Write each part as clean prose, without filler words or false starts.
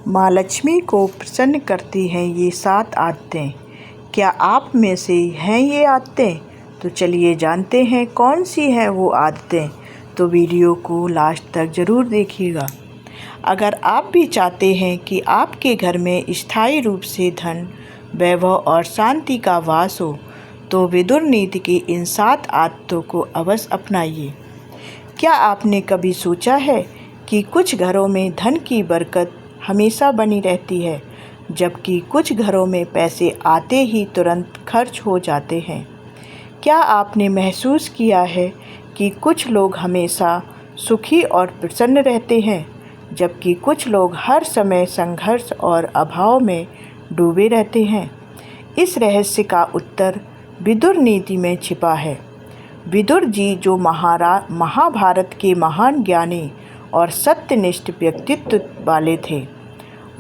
माँ लक्ष्मी को प्रसन्न करती हैं ये 7 आदतें। क्या आप में से हैं ये आदतें? तो चलिए जानते हैं कौन सी हैं वो आदतें। तो वीडियो को लास्ट तक ज़रूर देखिएगा। अगर आप भी चाहते हैं कि आपके घर में स्थायी रूप से धन, वैभव और शांति का वास हो, तो विदुर नीति की इन 7 आदतों को अवश्य अपनाइए। क्या आपने कभी सोचा है कि कुछ घरों में धन की बरकत हमेशा बनी रहती है, जबकि कुछ घरों में पैसे आते ही तुरंत खर्च हो जाते हैं? क्या आपने महसूस किया है कि कुछ लोग हमेशा सुखी और प्रसन्न रहते हैं, जबकि कुछ लोग हर समय संघर्ष और अभाव में डूबे रहते हैं? इस रहस्य का उत्तर विदुर नीति में छिपा है। विदुर जी जो महाभारत के महान ज्ञानी और सत्यनिष्ठ व्यक्तित्व वाले थे,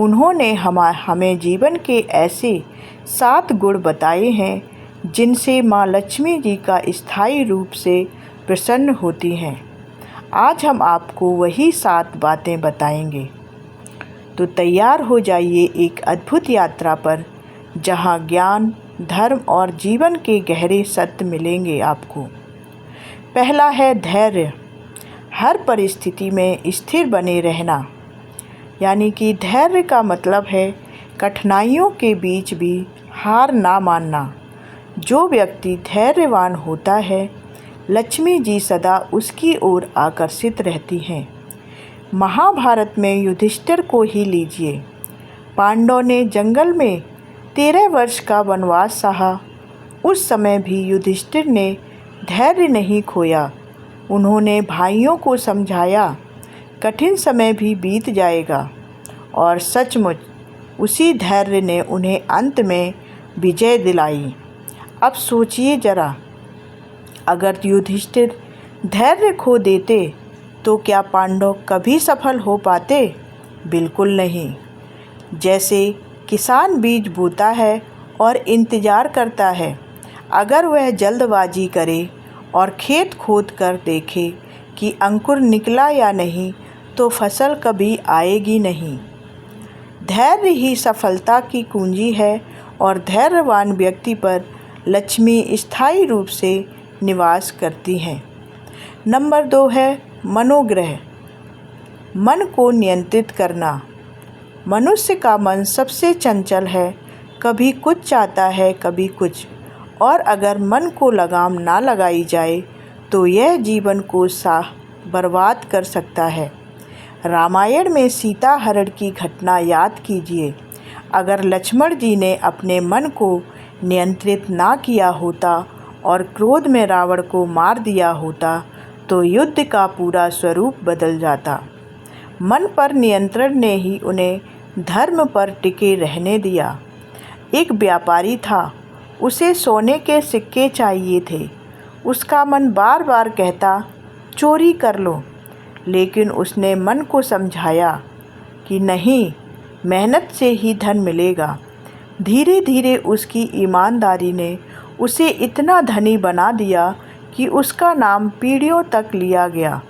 उन्होंने हमें जीवन के ऐसे 7 गुण बताए हैं जिनसे माँ लक्ष्मी जी का स्थायी रूप से प्रसन्न होती हैं। आज हम आपको वही 7 बातें बताएंगे। तो तैयार हो जाइए एक अद्भुत यात्रा पर, जहाँ ज्ञान, धर्म और जीवन के गहरे सत्य मिलेंगे आपको। पहला है धैर्य। हर परिस्थिति में स्थिर बने रहना, यानी कि धैर्य का मतलब है कठिनाइयों के बीच भी हार ना मानना। जो व्यक्ति धैर्यवान होता है, लक्ष्मी जी सदा उसकी ओर आकर्षित रहती हैं। महाभारत में युधिष्ठिर को ही लीजिए। पांडवों ने जंगल में 13 वर्ष का वनवास सहा। उस समय भी युधिष्ठिर ने धैर्य नहीं खोया। उन्होंने भाइयों को समझाया, कठिन समय भी बीत जाएगा, और सचमुच उसी धैर्य ने उन्हें अंत में विजय दिलाई। अब सोचिए जरा, अगर युधिष्ठिर धैर्य खो देते तो क्या पांडव कभी सफल हो पाते? बिल्कुल नहीं। जैसे किसान बीज बोता है और इंतज़ार करता है, अगर वह जल्दबाजी करे और खेत खोद कर देखे कि अंकुर निकला या नहीं, तो फसल कभी आएगी नहीं। धैर्य ही सफलता की कुंजी है, और धैर्यवान व्यक्ति पर लक्ष्मी स्थायी रूप से निवास करती हैं। नंबर 2 है मनोग्रह। मन को नियंत्रित करना। मनुष्य का मन सबसे चंचल है, कभी कुछ चाहता है, कभी कुछ, और अगर मन को लगाम ना लगाई जाए तो यह जीवन को बर्बाद कर सकता है। रामायण में सीता हरण की घटना याद कीजिए। अगर लक्ष्मण जी ने अपने मन को नियंत्रित ना किया होता और क्रोध में रावण को मार दिया होता, तो युद्ध का पूरा स्वरूप बदल जाता। मन पर नियंत्रण ने ही उन्हें धर्म पर टिके रहने दिया। एक व्यापारी था, उसे सोने के सिक्के चाहिए थे। उसका मन बार बार कहता, चोरी कर लो, लेकिन उसने मन को समझाया कि नहीं, मेहनत से ही धन मिलेगा। धीरे धीरे उसकी ईमानदारी ने उसे इतना धनी बना दिया कि उसका नाम पीढ़ियों तक लिया गया।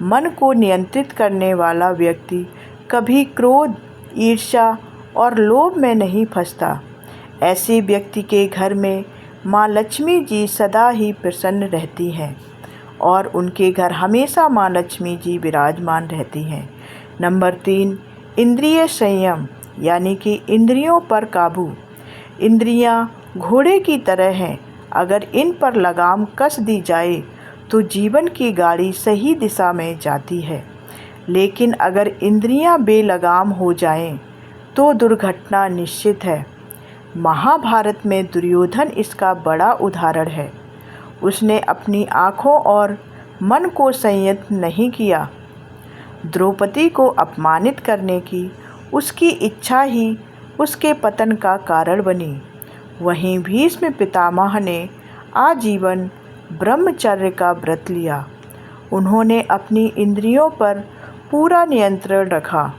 मन को नियंत्रित करने वाला व्यक्ति कभी क्रोध, ईर्ष्या और लोभ में नहीं फंसता। ऐसे व्यक्ति के घर में माँ लक्ष्मी जी सदा ही प्रसन्न रहती हैं, और उनके घर हमेशा माँ लक्ष्मी जी विराजमान रहती हैं। नंबर 3 इंद्रिय संयम, यानी कि इंद्रियों पर काबू। इंद्रियां घोड़े की तरह हैं, अगर इन पर लगाम कस दी जाए तो जीवन की गाड़ी सही दिशा में जाती है, लेकिन अगर इंद्रियां बेलगाम हो जाएं तो दुर्घटना निश्चित है। महाभारत में दुर्योधन इसका बड़ा उदाहरण है। उसने अपनी आँखों और मन को संयत नहीं किया। द्रौपदी को अपमानित करने की उसकी इच्छा ही उसके पतन का कारण बनी। वहीं भीष्म पितामह ने आजीवन ब्रह्मचर्य का व्रत लिया। उन्होंने अपनी इंद्रियों पर पूरा नियंत्रण रखा।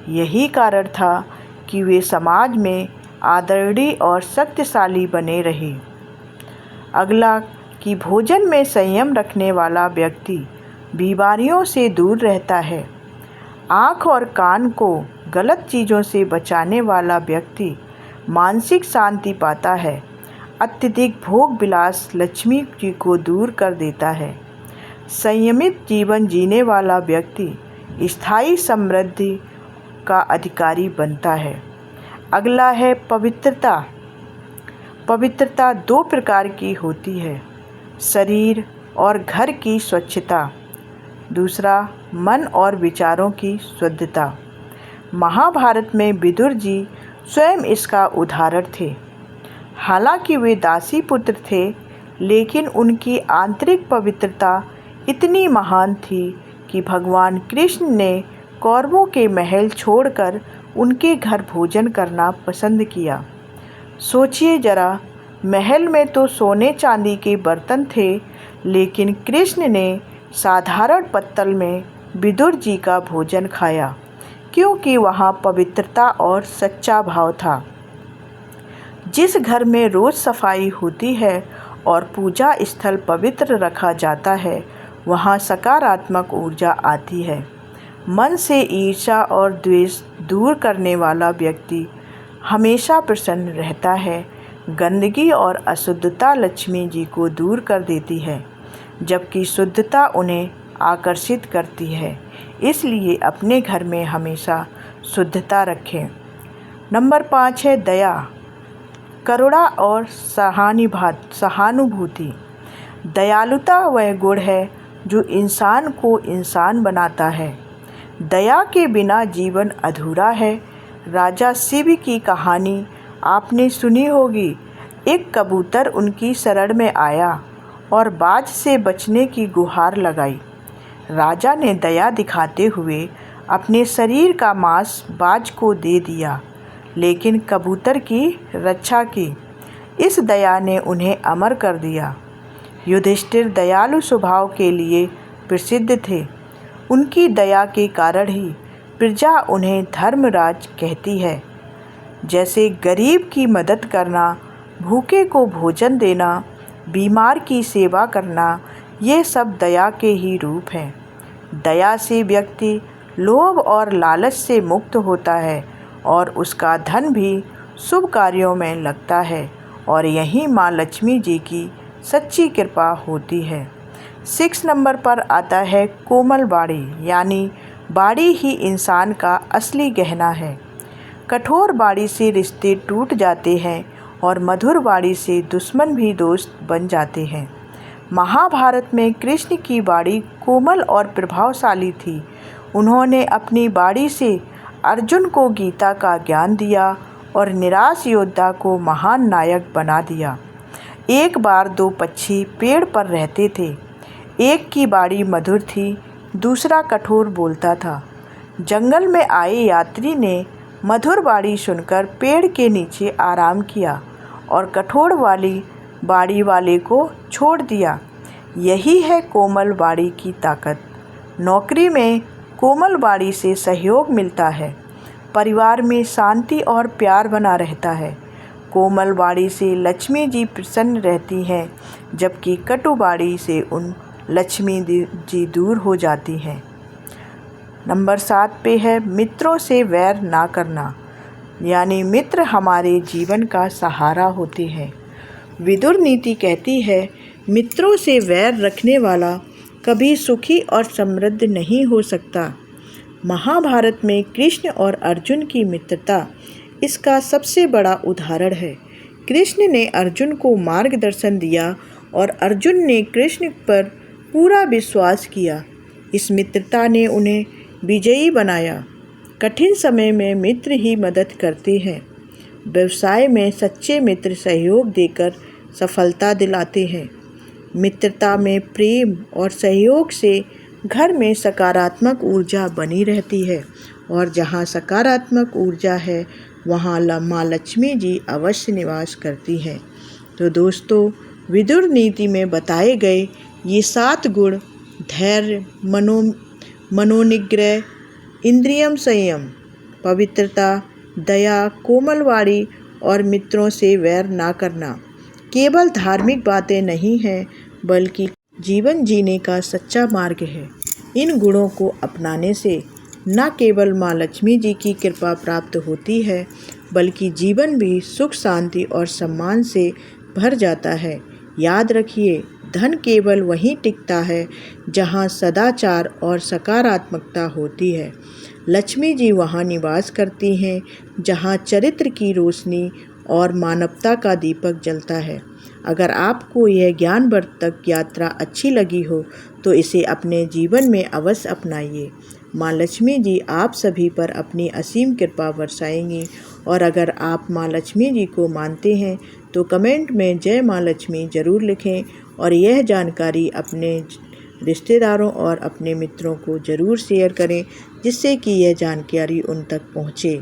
यही कारण था कि वे समाज में आदरणीय और शक्तिशाली बने रहे। अगला कि भोजन में संयम रखने वाला व्यक्ति बीमारियों से दूर रहता है। आँख और कान को गलत चीज़ों से बचाने वाला व्यक्ति मानसिक शांति पाता है। अत्यधिक भोग विलास लक्ष्मी जी को दूर कर देता है। संयमित जीवन जीने वाला व्यक्ति स्थायी समृद्धि का अधिकारी बनता है। अगला है पवित्रता। पवित्रता दो प्रकार की होती है, शरीर और घर की स्वच्छता, दूसरा मन और विचारों की शुद्धता। महाभारत में विदुर जी स्वयं इसका उदाहरण थे। हालांकि वे दासी पुत्र थे, लेकिन उनकी आंतरिक पवित्रता इतनी महान थी कि भगवान कृष्ण ने कौरवों के महल छोड़कर उनके घर भोजन करना पसंद किया। सोचिए जरा, महल में तो सोने चांदी के बर्तन थे, लेकिन कृष्ण ने साधारण पत्तल में विदुर जी का भोजन खाया, क्योंकि वहाँ पवित्रता और सच्चा भाव था। जिस घर में रोज़ सफाई होती है और पूजा स्थल पवित्र रखा जाता है, वहाँ सकारात्मक ऊर्जा आती है। मन से ईर्ष्या और द्वेष दूर करने वाला व्यक्ति हमेशा प्रसन्न रहता है। गंदगी और अशुद्धता लक्ष्मी जी को दूर कर देती है, जबकि शुद्धता उन्हें आकर्षित करती है। इसलिए अपने घर में हमेशा शुद्धता रखें। नंबर 5 है दया, करुणा और सहानुभूति। दयालुता वह गुण है जो इंसान को इंसान बनाता है। दया के बिना जीवन अधूरा है। राजा शिव की कहानी आपने सुनी होगी। एक कबूतर उनकी शरण में आया और बाज से बचने की गुहार लगाई। राजा ने दया दिखाते हुए अपने शरीर का मांस बाज को दे दिया, लेकिन कबूतर की रक्षा की। इस दया ने उन्हें अमर कर दिया। युधिष्ठिर दयालु स्वभाव के लिए प्रसिद्ध थे। उनकी दया के कारण ही प्रजा उन्हें धर्मराज कहती है। जैसे गरीब की मदद करना, भूखे को भोजन देना, बीमार की सेवा करना, ये सब दया के ही रूप हैं। दया से व्यक्ति लोभ और लालच से मुक्त होता है और उसका धन भी शुभ कार्यों में लगता है, और यहीं माँ लक्ष्मी जी की सच्ची कृपा होती है। 6 नंबर पर आता है कोमल बाड़ी, यानी बाड़ी ही इंसान का असली गहना है। कठोर बाड़ी से रिश्ते टूट जाते हैं और मधुर बाड़ी से दुश्मन भी दोस्त बन जाते हैं। महाभारत में कृष्ण की बाड़ी कोमल और प्रभावशाली थी। उन्होंने अपनी बाड़ी से अर्जुन को गीता का ज्ञान दिया और निराश योद्धा को महान नायक बना दिया। एक बार 2 पक्षी पेड़ पर रहते थे। एक की बाड़ी मधुर थी, दूसरा कठोर बोलता था। जंगल में आए यात्री ने मधुर बाड़ी सुनकर पेड़ के नीचे आराम किया और कठोर वाली बाड़ी वाले को छोड़ दिया। यही है कोमल बाड़ी की ताकत। नौकरी में कोमल बाड़ी से सहयोग मिलता है। परिवार में शांति और प्यार बना रहता है। कोमल बाड़ी से लक्ष्मी जी प्रसन्न रहती हैं, जबकि कटु बाड़ी से उन लक्ष्मी जी दूर हो जाती हैं। नंबर 7 पे है मित्रों से वैर ना करना, यानी मित्र हमारे जीवन का सहारा होते हैं। विदुर नीति कहती है, मित्रों से वैर रखने वाला कभी सुखी और समृद्ध नहीं हो सकता। महाभारत में कृष्ण और अर्जुन की मित्रता इसका सबसे बड़ा उदाहरण है। कृष्ण ने अर्जुन को मार्गदर्शन दिया और अर्जुन ने कृष्ण पर पूरा विश्वास किया। इस मित्रता ने उन्हें विजयी बनाया। कठिन समय में मित्र ही मदद करते हैं। व्यवसाय में सच्चे मित्र सहयोग देकर सफलता दिलाते हैं। मित्रता में प्रेम और सहयोग से घर में सकारात्मक ऊर्जा बनी रहती है, और जहाँ सकारात्मक ऊर्जा है वहाँ माँ लक्ष्मी जी अवश्य निवास करती हैं। तो दोस्तों, विदुर नीति में बताए गए ये 7 गुण, धैर्य, मनोनिग्रह, इंद्रियम संयम, पवित्रता, दया, कोमलवाड़ी और मित्रों से वैर ना करना, केवल धार्मिक बातें नहीं हैं, बल्कि जीवन जीने का सच्चा मार्ग है। इन गुणों को अपनाने से न केवल माँ लक्ष्मी जी की कृपा प्राप्त होती है बल्कि जीवन भी सुख शांति और सम्मान से भर जाता है। याद रखिए, धन केवल वहीं टिकता है जहाँ सदाचार और सकारात्मकता होती है। लक्ष्मी जी वहाँ निवास करती हैं जहाँ चरित्र की रोशनी और मानवता का दीपक जलता है। अगर आपको यह ज्ञानवर्धक यात्रा अच्छी लगी हो तो इसे अपने जीवन में अवश्य अपनाइए। माँ लक्ष्मी जी आप सभी पर अपनी असीम कृपा बरसाएंगी। और अगर आप माँ लक्ष्मी जी को मानते हैं तो कमेंट में जय माँ लक्ष्मी ज़रूर लिखें और यह जानकारी अपने रिश्तेदारों और अपने मित्रों को ज़रूर शेयर करें जिससे कि यह जानकारी उन तक पहुँचे।